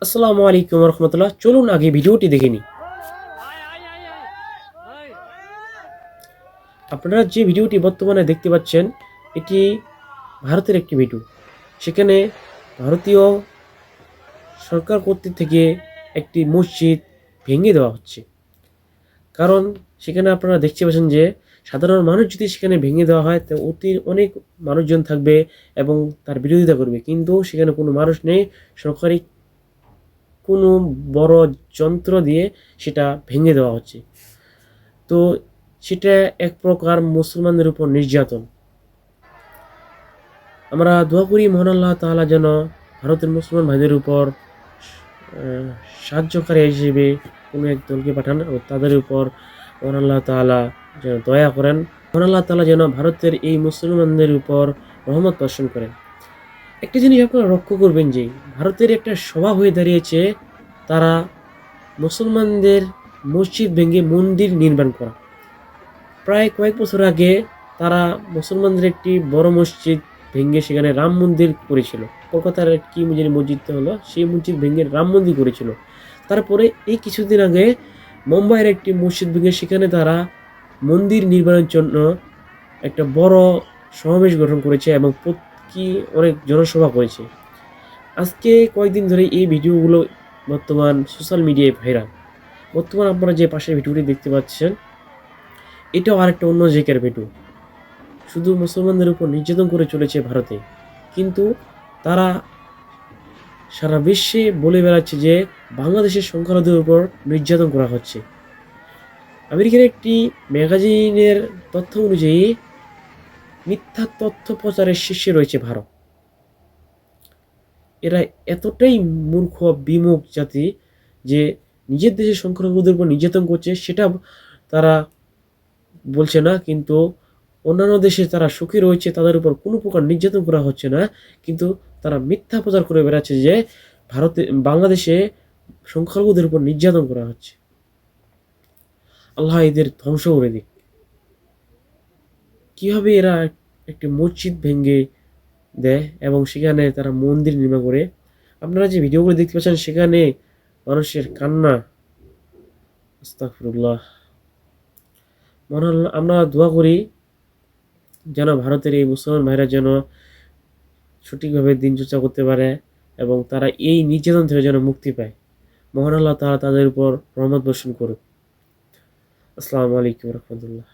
আসসালামু আলাইকুম রহমতুল্লাহ। চলুন আগে ভিডিওটি দেখে নিই। আপনারা যে ভিডিওটি বর্তমানে দেখতে পাচ্ছেন, এটি ভারতের একটি ভিডিও। সেখানে ভারতীয় সরকার কর্তৃক থেকে একটি মসজিদ ভেঙে দেওয়া হচ্ছে। কারণ সেখানে আপনারা দেখতে পাচ্ছেন যে সাধারণ মানুষ যদি সেখানে ভেঙে দেওয়া হয় তো অনেক মানুষজন থাকবে এবং তার বিরোধিতা করবে, কিন্তু সেখানে কোনো মানুষ নেই। সরকারি কোনো বড় যন্ত্র দিয়ে সেটা ভেঙে দেওয়া হচ্ছে। তো সেটা এক প্রকার মুসলমানদের উপর নির্যাতন। আমরা দোয়া করি মহান আল্লাহ তাআলা যেন ভারতের মুসলমান ভাইদের উপর সাহায্যকারী হিসেবে কোনো এক দলকে পাঠান ও তাদের উপর মহান আল্লাহ তাআলা যেন দয়া করেন। মহান আল্লাহ তাআলা যেন ভারতের এই মুসলমানদের উপর রহমত বর্ষণ করেন। একটা জিনিস আপনারা লক্ষ্য করবেন যে ভারতের একটা স্বভাব হয়ে দাঁড়িয়েছে তারা মুসলমানদের মসজিদ ভেঙে মন্দির নির্মাণ করা। প্রায় কয়েক বছর আগে তারা মুসলমানদের একটি বড় মসজিদ ভেঙে সেখানে রাম মন্দির করেছিল। কলকাতার কি মসজিদটা হলো, সেই মসজিদ ভেঙে রাম মন্দির করেছিল। তারপরে এই কিছুদিন আগে মুম্বাইয়ের একটি মসজিদ ভেঙে সেখানে তারা মন্দির নির্মাণের জন্য একটা বড় সমাবেশ গঠন করেছে এবং কি অনেক জনসভা করেছে। আজকে কয়েকদিন ধরে এই ভিডিওগুলো বর্তমান সোশ্যাল মিডিয়ায় ভাইরাল। বর্তমান আপনারা যে পাশের ভিডিওটি দেখতে পাচ্ছেন, এটাও আরেকটা অন্য জায়গার ভিডিও। শুধু মুসলমানদের উপর নির্যাতন করে চলেছে ভারতে, কিন্তু তারা সারা বিশ্বে বলে বেড়াচ্ছে যে বাংলাদেশের সংখ্যালঘুদের উপর নির্যাতন করা হচ্ছে। আমেরিকার একটি ম্যাগাজিনের তথ্য অনুযায়ী মিথ্যা তথ্য প্রচারের শীর্ষে রয়েছে ভারত। এরা এতটাই মূর্খ বিমুখ জাতি যে নিজের দেশের সংখ্যালঘুদের উপর নির্যাতন করছে সেটা তারা বলছে না, কিন্তু অন্যান্য দেশে তারা সুখী রয়েছে, তাদের উপর কোনো প্রকার নির্যাতন করা হচ্ছে না, কিন্তু তারা মিথ্যা প্রচার করে বেড়াচ্ছে যে বাংলাদেশে সংখ্যালঘুদের উপর নির্যাতন করা হচ্ছে। আল্লাহ এদের ধ্বংস করে দিক। কিভাবে এরা একটি মসজিদ ভেঙে দেয় এবং সেখানে তারা মন্দির নির্মাণ করে। আপনারা যে ভিডিওগুলো দেখতে পাচ্ছেন সেখানে মানুষের কান্না। আস্তাগফিরুল্লাহ। আমরা দোয়া করি যেন ভারতের এই মুসলমান ভাইরা যেন সঠিকভাবে দিন চর্চা করতে পারে এবং তারা এই নির্যাতন থেকে যেন মুক্তি পায়। মহান আল্লাহ তাআলা তাদের উপর রহমত বর্ষণ করুক। আসসালামু আলাইকুম রহমতুল্লাহ।